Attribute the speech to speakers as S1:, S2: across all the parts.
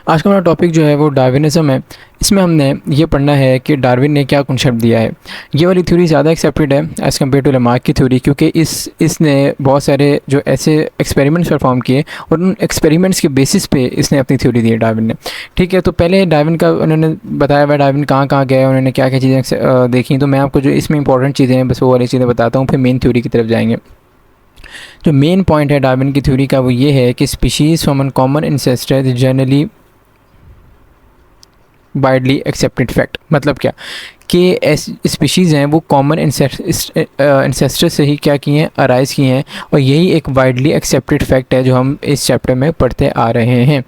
S1: आज का हमारा टॉपिक जो है वो डार्विनिज़्म है। इसमें हमने ये पढ़ना है कि डार्विन ने क्या कॉन्सेप्ट दिया है। ये वाली थ्योरी ज़्यादा एक्सेप्टेड है एज़ कम्पेयर टू लमार्क की थ्योरी, क्योंकि इसने बहुत सारे जो ऐसे एक्सपेरिमेंट्स परफॉर्म किए और उन एक्सपेरिमेंट्स के बेसिस पे इसने अपनी थ्योरी दी है डार्विन ने। ठीक है, तो पहले डार्विन का उन्होंने बताया हुआ डार्विन कहाँ कहाँ गए, उन्होंने क्या क्या चीज़ें देखी। तो मैं आपको जो इसमें इंपॉर्टेंट चीज़ें हैं बस वो वाली चीज़ें बताता हूँ, फिर मेन थ्योरी की तरफ जाएंगे। जो मेन पॉइंट है डार्विन की थ्योरी का वो ये है कि species from an common ancestor generally widely accepted fact. मतलब क्या कि ऐसी स्पीशीज़ हैं वो कॉमन इंसेस्टर से ही क्या किए हैं, अराइज किए हैं, और यही एक वाइडली एक्सेप्टेड फैक्ट है जो हम इस चैप्टर में पढ़ते आ रहे हैं।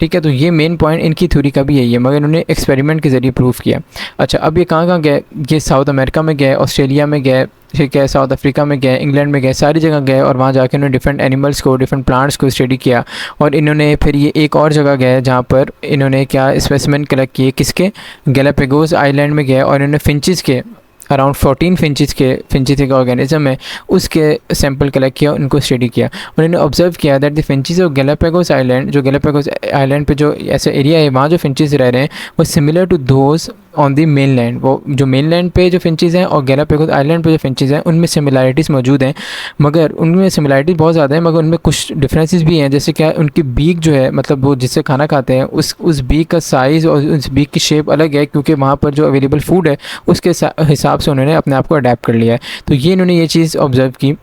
S1: ठीक है, तो ये मेन पॉइंट इनकी थ्योरी का भी यही है, मगर इन्होंने एक्सपेरिमेंट के ज़रिए प्रूव किया। अच्छा, अब ये कहाँ कहाँ गए? ये साउथ अमेरिका में गए, ऑस्ट्रेलिया में गए, ठीक है, साउथ अफ्रीका में गए, इंग्लैंड में गए, सारी जगह गए, और वहाँ जाके उन्होंने डिफरेंट एनिमल्स को, डिफरेंट प्लांट्स को स्टडी किया। और इन्होंने फिर ये एक और जगह गए जहाँ पर इन्होंने क्या स्पेसिमेन कलेक्ट किए, किसके? गैलापागोस आइलैंड में गए, और इन्होंने फिंचेस के अराउंड 14 फिंचेस एक ऑर्गेनिज्म है उसके सैंपल कलेक्ट किया, उनको स्टडी किया। उन्होंने ऑब्जर्व किया that the finches of Galapagos island, जो गैलापागोस आइलैंड पे जो ऐसा एरिया है वहाँ जो फिंचेस रह रहे हैं वो similar to those on the mainland. वो जो मेन लैंड पे जो फिंचेस हैं और गैलापागोस आइलैंड पे जो फिंचेस हैं उनमें सिमिलैरिटीज़ मौजूद हैं, मगर उनमें सिमिलैरिटीज़ बहुत ज़्यादा है, मगर उनमें कुछ डिफरेंसेस भी हैं। जैसे क्या उनकी बीक जो है, मतलब वो जिससे खाना खाते हैं उस बीक का साइज़ और उस बीक की शेप अलग है, क्योंकि वहाँ पर जो अवेलेबल फूड है उसके हिसाब से उन्होंने अपने आप को अडेप्ट कर लिया है। तो ये इन्होंने ये चीज़ ऑब्ज़र्व की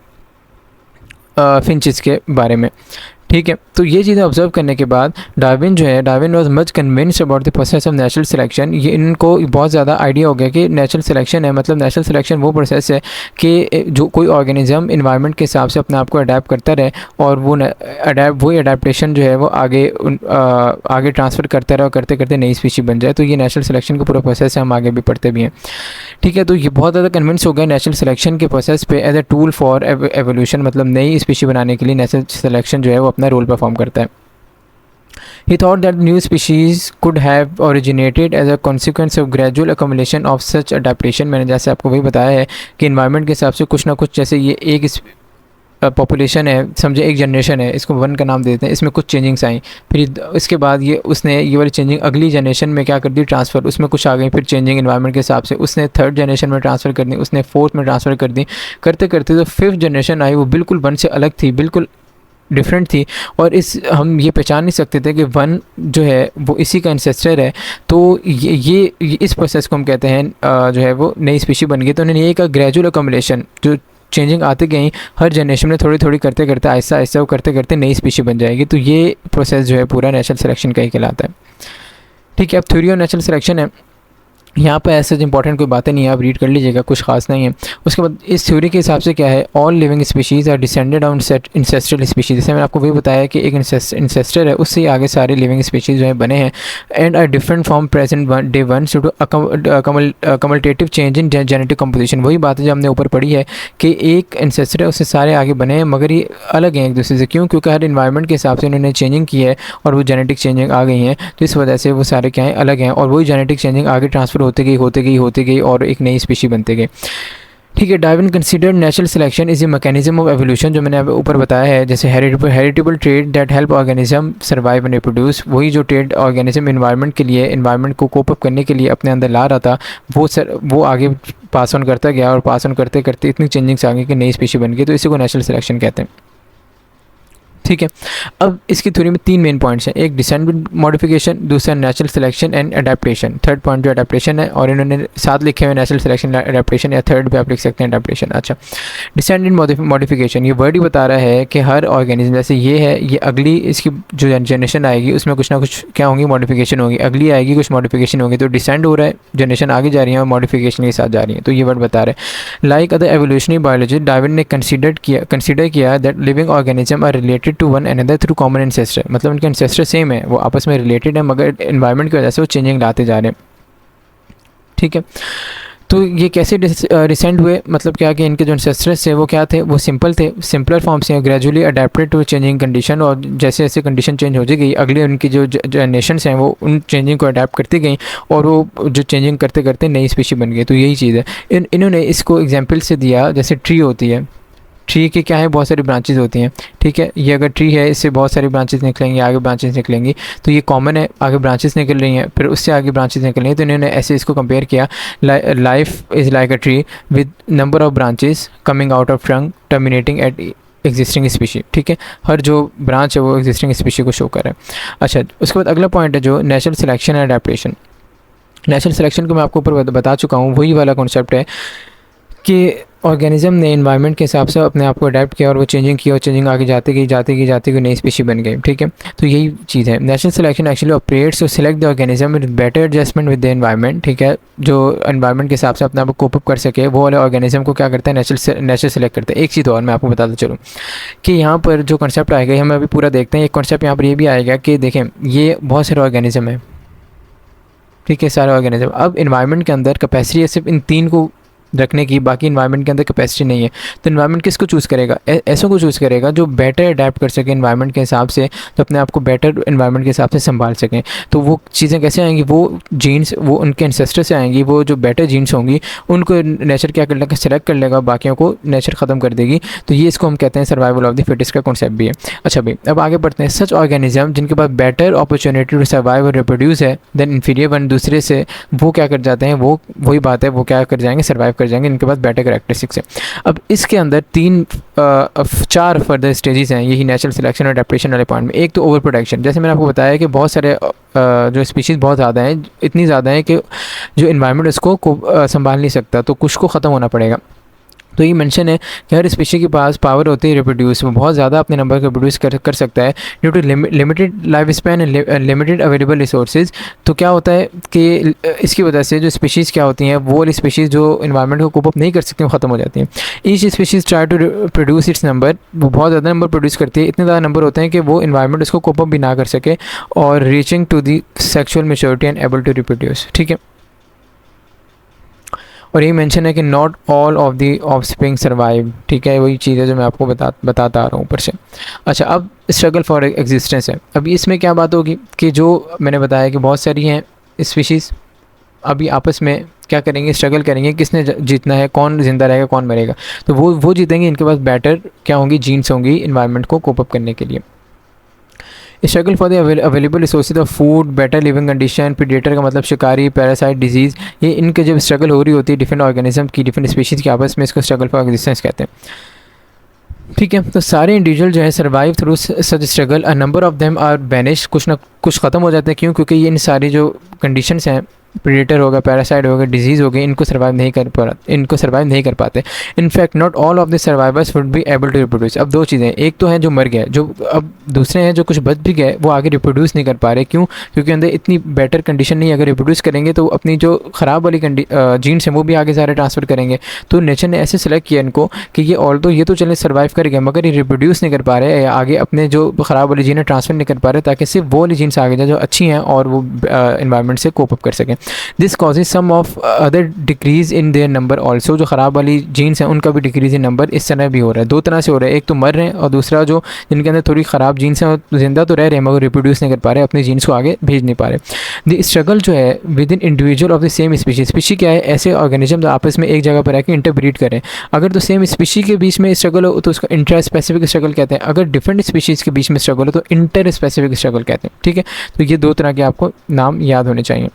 S1: फिंचेस के बारे में। ठीक है, तो ये चीज़ें ऑब्जर्व करने के बाद डार्विन जो है, Darwin was much convinced about the process of natural selection. ये इनको बहुत ज़्यादा आइडिया हो गया कि नेचुरल सिलेक्शन है, मतलब नेचुरल सिलेक्शन वो प्रोसेस है कि जो कोई ऑर्गेनिज्म इन्वायरमेंट के हिसाब से अपने आप को अडेप्ट करता रहे, और वही अडेप्टेशन जो है वो आगे ट्रांसफ़र करता रहे, और करते करते नई स्पीशी बन जाए। तो ये नेचुरल सिलेक्शन का पूरा प्रोसेस है, हम आगे भी पढ़ते भी हैं। ठीक है, तो ये बहुत ज़्यादा कन्विंस हो गया नेचुरल सिलेक्शन के प्रोसेस पे as a tool for evolution, मतलब नई स्पीशी बनाने के लिए नेचुरल सिलेक्शन जो है वो अपना रोल परफॉर्म करता है। He thought that new species could have originated as a consequence of gradual accumulation of such adaptation। मैंने जैसे आपको वही बताया है कि इन्वायरमेंट के हिसाब से कुछ ना कुछ, जैसे ये एक पॉपुलेशन है, समझे एक जनरेशन है, इसको वन का नाम दे देते हैं, इसमें कुछ चेंजिंग्स आई, फिर इसके बाद उसने ये वाली चेंजिंग अगली जनरेशन में क्या कर दी, ट्रांसफ़र, उसमें कुछ आ गई, फिर चेंजिंग इन्वायरमेंट के हिसाब से उसने थर्ड जनरेशन में ट्रांसफ़र कर दी, उसने फोर्थ में ट्रांसफ़र कर दी, करते करते जो फिफ्थ जनरेशन आई वो बिल्कुल वन से अलग थी, बिल्कुल डिफरेंट थी। और हम ये पहचान नहीं सकते थे कि वन जो है वो इसी का इंसेस्टर है। तो ये इस प्रोसेस को हम कहते हैं जो है वो नई स्पीशी बन गई। तो उन्होंने ये कहा ग्रेजुअल अकोमोडेशन, जो चेंजिंग आते गई हर जनरेशन में थोड़ी थोड़ी करते करते आहिस्ता आहिस्ता वो करते करते नई स्पीशी बन जाएगी। तो ये प्रोसेस जो है पूरा नेचुरल सिलेक्शन का ही कहलाता है। ठीक है, अब थ्योरी ऑफ नेचुरल सिलेक्शन है, यहाँ पर ऐसे इंपॉर्टेंट कोई बातें नहीं है, आप रीड कर लीजिएगा, कुछ खास नहीं है। उसके बाद इस थ्योरी के हिसाब से क्या है, all living species are descended on ancestral species. जैसे मैंने आपको वही बताया कि एक इंसेस्टर है, उससे आगे सारे लिविंग स्पीशीज़ जो है बने हैं, and are different from present day one to cumulative change in genetic composition. वही बात है जो हमने ऊपर पढ़ी है कि एक इंसेस्टर है, उससे सारे आगे बने हैं, मगर ये अलग हैं एक दूसरे से। क्यों? क्योंकि हर इन्वायरमेंट के हिसाब से उन्होंने चेंजिंग की है और वो जेनेटिक चेंजिंग आ गई हैं, तो इस वजह से वो सारे क्या हैं, अलग हैं, और वही जेनेटिक चेंजिंग आगे ट्रांसफ़र होते गई और एक नई स्पीशी बनते गए। ठीक है, Darwin considered natural selection is a mechanism of evolution, जो मैंने ऊपर बताया है, जैसे heritable trait that help organism survive and reproduce. वही जो ट्रेड ऑर्गेनिज्म इन्वायरमेंट के लिए, इन्वायरमेंट को कोप अप करने के लिए अपने अंदर ला रहा था, वो आगे पास ऑन करता गया, और पास ऑन करते करते इतनी चेंजिंग्स आ गई कि नई स्पीशी बन गई। तो इसी को नेचुरल सिलेक्शन कहते हैं। ठीक है, अब इसकी थ्योरी में 3 मेन पॉइंट्स हैं, एक डिसेंडेंट मॉडिफिकेशन, दूसरा natural selection and adaptation, third point जो अडेप्टेशन है, और इन्होंने साथ लिखे हुए नेचुरल सिलेक्शन अडेप्टेशन, या थर्ड पे आप लिख सकते हैं अडेप्टेशन। अच्छा, डिसेंडेंट मॉडिफिकेशन, ये वर्ड ही बता रहा है कि हर ऑर्गेनिज्म, जैसे ये है, ये अगली इसकी जो जनरेशन आएगी उसमें कुछ ना कुछ क्या होंगी, मॉडिफिकेशन होगी, अगली आएगी कुछ मॉडिफिकेशन होगी, तो डिसेंड हो रहा है, जनरेशन आगे जा रही है और मॉडिफिकेशन के साथ जा रही है। तो ये वर्ड बता रहे हैं। Like other evolutionary biology, Darwin ने कंसीडर किया that living organism are related to one another through common ancestor, मतलब उनके इंसेस्टर सेम है, वो आपस में रिलेटेड है, मगर एनवायरनमेंट की वजह से वो चेंजिंग लाते जा रहे हैं। ठीक है, तो ये कैसे रिसेंट हुए, मतलब क्या कि इनके जो इंसेस्टर्स थे वो क्या थे, वो सिंपल थे, सिंपलर फॉर्म से, gradually adapted to changing condition, और जैसे जैसे कंडीशन चेंज हो गई अगली उनकी जो जनरेशंस हैं वो उन चेंजिंग को अडेप्ट करती गई, और वो जो चेंजिंग करते करते नई स्पीशी बन गई। तो यही चीज़ है। इन्होंने इसको एग्जाम्पल से दिया, जैसे ट्री होती है, ट्री के क्या है, बहुत सारी ब्रांचेज होती हैं, ठीक है। ये अगर ट्री है, इससे बहुत सारी ब्रांचेज निकलेंगी, आगे ब्रांचेज निकलेंगी, तो ये कॉमन है, आगे ब्रांचेज निकल रही हैं, फिर उससे आगे ब्रांचेज निकल रही हैं। तो इन्होंने ऐसे इसको कंपेयर किया, life is like a tree with number of branches coming out of trunk terminating at existing species, ठीक है। हर जो ब्रांच है वो एग्जिस्टिंग स्पीशी को शो कर रहा है। अच्छा, उसके बाद अगला पॉइंट है जो natural selection and adaptation. Natural selection को मैं आपको ऊपर बता चुका हूँ, वही वाला कॉन्सेप्ट है कि ऑर्गेनिज्म ने इन्वायरमेंट के हिसाब से अपने आप को अडेप्ट किया और वो चेंजिंग किया, और चेंजिंग आगे जाती गई नई स्पीशी बन गई, ठीक है। तो यही चीज़ है, natural selection actually operates to select the organism with better adjustment with the environment, ठीक है। जो एनवायरनमेंट के हिसाब से अपने आप को कोप अप कर सके, वो वाले ऑर्गेनिज्म को क्या करता है, नेचुरल सेलेक्ट करता है। एक चीज़ और मैं आपको बताता चलूँ कि यहाँ पर जो कॉन्सेप्ट आएगा, हम अभी पूरा देखते हैं। एक कॉन्सेप्ट यहाँ पर ये भी आएगा कि देखें, ये बहुत सारे ऑर्गेनिज्म है, ठीक है, सारे ऑर्गेनिज्म। अब इन्वायरमेंट के अंदर कैपेसिटी है सिर्फ इन 3 को रखने की, बाकी इन्वायरमेंट के अंदर कैपेसिटी नहीं है। तो इन्वायरमेंट किसको चूज़ करेगा, ऐसों को चूज़ करेगा जो बेटर अडेप्ट कर सके इन्वायरमेंट के हिसाब से, तो अपने आप को बेटर इन्वायरमेंट के हिसाब से संभाल सकें। तो वो चीज़ें कैसे आएंगी, वो जीन्स वो उनके एंसेस्टर से आएंगी, वो जो बेटर जीन्स होंगी उनको नेचर क्या कर लेगा, सेलेक्ट कर लेगा, बाकियों को नेचर ख़त्म कर देगी। तो ये इसको हम कहते हैं सर्वाइवल ऑफ द फिटेस्ट का कॉन्सेप्ट भी है। अच्छा भाई, अब आगे बढ़ते हैं। सच ऑर्गेनिज्म जिनके पास बेटर अपॉर्चुनिटी टू सर्वाइव और रिप्रोड्यूस है देन इन्फीरियर वन, दूसरे से वो क्या कर जाते हैं, वो वही बात है, वो क्या कर जाएंगे, सर्वाइव कर जाएंगे, इनके पास बेटर कैरेक्टरिस्टिक्स है। अब इसके अंदर 4 फर्दर स्टेजेस हैं यही नेचुरल सिलेक्शन और अडेप्टेशन वाले पॉइंट में। एक तो ओवर प्रोडक्शन, जैसे मैंने आपको बताया कि बहुत सारे जो स्पीशीज़ बहुत ज़्यादा हैं, इतनी ज़्यादा है कि जो इन्वायरमेंट उसको संभाल नहीं सकता, तो कुछ को ख़त्म होना पड़ेगा। तो ये मेंशन है कि हर स्पीशी के पास पावर होती है रिप्रोड्यूस, वो बहुत ज़्यादा अपने नंबर को रिप्रोड्यूस कर सकता है due to limited life span and limited available resources. तो क्या होता है कि इसकी वजह से जो स्पीशीज़ क्या होती हैं, वो वाली स्पीशीज़ जो इन्वायरमेंट को कोप अप नहीं कर सकती, वो ख़त्म हो जाती हैं। Each species try to produce its number, वो बहुत ज़्यादा नंबर प्रोड्यूस करती है, इतने ज़्यादा नंबर होते हैं कि वो इन्वायरमेंट उसको कोप अप भी ना कर सके, और reaching to the sexual maturity and able to reproduce, ठीक है। और ये मेंशन है कि not all of the offspring survive, ठीक है। वही चीज़ है जो मैं आपको बताता आ रहा हूँ ऊपर से। अच्छा, अब स्ट्रगल फॉर एग्जिस्टेंस है। अभी इसमें क्या बात होगी कि जो मैंने बताया कि बहुत सारी हैं स्पीशीज़, अभी आपस में क्या करेंगे, स्ट्रगल करेंगे, किसने जीतना है, कौन जिंदा रहेगा, कौन मरेगा। तो वो जीतेंगे, इनके पास बेटर क्या होंगी, जीन्स होंगी इन्वायरमेंट को कोप अप करने के लिए। Struggle for the available resources of food, better living condition, predator का मतलब शिकारी, पैरासाइट, डिजीज़, ये इनके जब स्ट्रगल हो रही होती है डिफरेंट ऑर्गेनिज्म की, डिफरेंट स्पीशीज़ के आपस में, इसको स्ट्रगल फॉर एग्जिस्टेंस कहते हैं, ठीक है। तो सारे इंडिविजुअल जो है survive through such struggle, a number of them are banish, कुछ ना कुछ ख़त्म हो जाते हैं। क्यों? क्योंकि ये इन सारी जो कंडीशंस हैं, प्रीडेटर होगा, पैरासाइट होगा, डिजीज़ हो गई, इनको सर्वाइव नहीं कर पाते। In fact not all of the survivors would be able to reproduce. अब 2 चीज़ें, एक तो है जो मर गए, जो अब दूसरे हैं जो कुछ बच भी गए, वो आगे रिप्रोड्यूस नहीं कर पा रहे। क्यों? क्योंकि अंदर इतनी बेटर कंडीशन नहीं, अगर रिप्रोड्यूस करेंगे तो अपनी जो ख़राब वाली जीन्स हैं वो भी आगे सारे ट्रांसफ़र करेंगे। तो नेचर ने ऐसे सेलेक्ट किया इनको कि ये ऑल तो ये तो चले सर्वाइव कर गए, मगर ये रिप्रोड्यूस नहीं कर पा रहे, या आगे अपने जो ख़राब वाली जीन है ट्रांसफ़र नहीं कर पा रहे, ताकि सिर्फ वो वाली जीन्स आगे जाए जो अच्छी हैं और वो इन्वायरमेंट से कोप अप कर सकें। This causes some of other decrease in their number also, जो ख़राब वाली जीन्स हैं उनका भी डिक्रीज़ इन नंबर इस तरह भी हो रहा है। 2 तरह से हो रहा है, एक तो मर रहे हैं, और दूसरा जो जिनके अंदर थोड़ी ख़राब जीन्स हैं वो जिंदा तो रह रहे हैं मगर रिप्रोड्यूस नहीं कर पा रहे, अपनी जीन्स को आगे भेज नहीं पा रहे। द स्ट्रगल जो है with in individual of the same species क्या है, ऐसे ऑर्गेनिज्म आपस में एक जगह पर आके इंटरब्रीड करें। अगर तो सेम स्पीशी के बीच में स्ट्रगल हो तो उसको इंटर स्पेसिफिक स्ट्रगल कहते हैं, अगर डिफरेंट स्पीशीज़ के बीच में स्ट्रगल हो तो इंटर स्पेसिफिक स्ट्रगल कहते हैं, ठीक है। तो ये 2 तरह के आपको नाम याद होने चाहिए।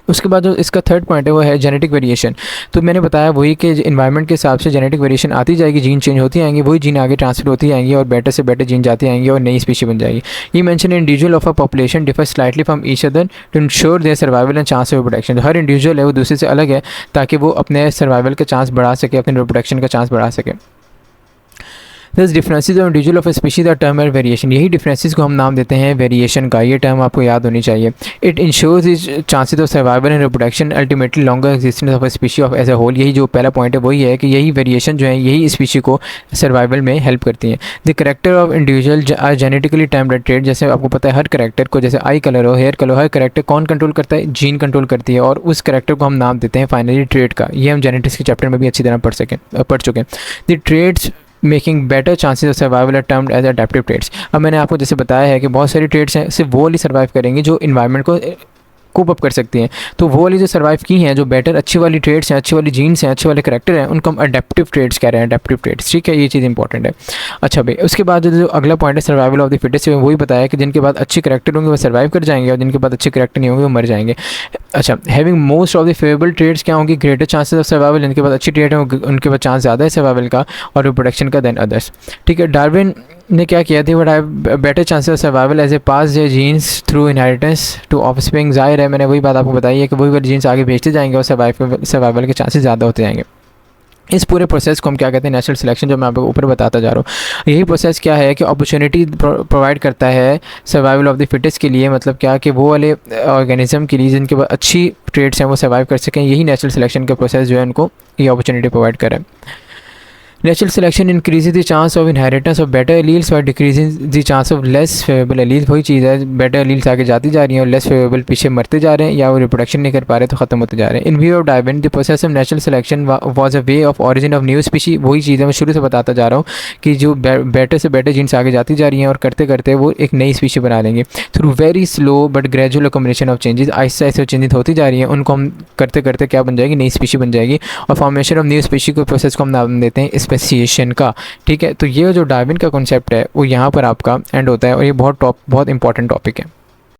S1: उसके बाद जो इसका थर्ड पॉइंट है वो है जेनेटिक वेरिएशन। तो मैंने बताया वही कि इन्वायरमेंट के हिसाब से जेनेटिक वेरिएशन आती जाएगी, जीन चेंज होती आएंगी, वही जीन आगे ट्रांसफर होती आएंगी और बेटर से बेटर जीन जाती आएंगी और नई स्पीशी बन जाएगी। ये mention individual of a population differ slightly from each other to ensure their survival and chance of reproduction. हर इंडिविजुअल है वो दूसरे से अलग है ताकि वो अपने सर्वाइवल का चांस बढ़ा सके, अपने रिप्रोडक्शन का चांस बढ़ा सके। These differences of individual of species are term and variation. यही डिफरेंसेस को हम नाम देते हैं वेरिएशन का। ये टर्म आपको याद होनी चाहिए। It ensures is chances of survival and reproduction ultimately longer existence of species of as a whole. यही जो पहला पॉइंट है वही है कि यही वेरिएशन जो है यही स्पीशी को सर्वाइवल में हेल्प करती हैं। The character of individual are genetically termed trait. जैसे आपको पता है हर करेक्टर को, जैसे आई कलर हो, हेयर कलर हो, हर करेक्टर कौन कंट्रोल करता है? जीन कंट्रोल करती है और उस करेक्टर को हम नाम देते हैं फाइनली ट्रेट का। ये हम जेनेटिक्स के चैप्टर में भी अच्छी तरह पढ़ चुके हैं। The traits making better chances of survival are termed as adaptive traits. अब मैंने आपको जैसे बताया है कि बहुत सारी ट्रेट्स हैं, सिर्फ वो ही सर्वाइव करेंगे जो इन्वायरमेंट को कोप अप कर सकती हैं। तो वो वाली जो सर्वाइव की हैं, जो बेटर अच्छी वाली ट्रेड्स हैं, अच्छी वाली जीन्स हैं, अच्छे वाले करैक्टर हैं, उनको हम अडेप्टिव ट्रेड्स कह रहे हैं, अडेप्टिव ट्रेड्स। ठीक है, ये चीज़ इंपॉर्टेंट है। अच्छा भाई, उसके बाद जो अगला पॉइंट है सर्वाइवल ऑफ द फिटेस्ट, वही बताया कि जिनके बाद अच्छे करैक्टर होंगे वो सर्वाइव कर जाएंगे और जिनके बाद अच्छे करैक्टर नहीं होंगे वो मर जाएंगे। अच्छा, having most of the favourable traits क्या होंगी, ग्रेटर चांसेस ऑफ सर्वाइवल, जिनके पास अच्छी ट्रेड है उनके पास चांस ज़्यादा है सर्वाइवल का और रिप्रोडक्शन का देन अदर्स। ठीक है, डार्विन ने क्या किया थी, what have better chances of survival as a pass their genes through inheritance to offspring. जाहिर है, मैंने वही बात आपको बताई है कि वही वाली जीन्स आगे भेजते जाएंगे और सर्वाइवल के चांसेस ज़्यादा होते जाएंगे। इस पूरे प्रोसेस को हम क्या कहते हैं, नेचुरल सिलेक्शन, जो मैं आपको ऊपर बताता जा रहा हूँ। यही प्रोसेस क्या है कि अपॉर्चुनिटी प्रोवाइड करता है सर्वाइवल ऑफ द फिटेस्ट के लिए, मतलब क्या कि वो वाले ऑर्गेनिज्म के लिए जिनके पास अच्छी ट्रेड्स हैं वो सर्वाइव कर सकें। यही नेचुरल सिलेक्शन का प्रोसेस जो है उनको ये अपॉर्चुनिटी प्रोवाइड करे। Natural selection increases the chance of inheritance of better alleles by decreasing the chance of less favourable alleles. वही चीज़ है, बेटर एलील्स आगे जाती जा रही हैं और लेस फेवरेबल पीछे मरते जा रहे हैं या वो रिप्रोडक्शन नहीं कर पा रहे तो ख़त्म होते जा रहे हैं। इन view of Darwin the process of natural selection was a way of origin of new species. वही चीज़ है, मैं शुरू से बताता जा रहा हूँ कि जो बेटर से बेटर जीन्स आगे जाती जा रही हैं और करते करते वो एक नई स्पीशी बना लेंगे through very slow but gradual combination of changes. Aahista Aahista changes होती जा रही हैं, उनको हम करते करते क्या बन जाएगी, नई स्पीशी बन जाएगी। और फॉर्मेशन ऑफ न्यू स्पीशी को प्रोसेस को हम नाम देते हैं स्पेसिएशन का। ठीक है, तो ये जो डार्विन का कॉन्सेप्ट है वो यहाँ पर आपका एंड होता है और ये बहुत इंपॉर्टेंट टॉपिक है।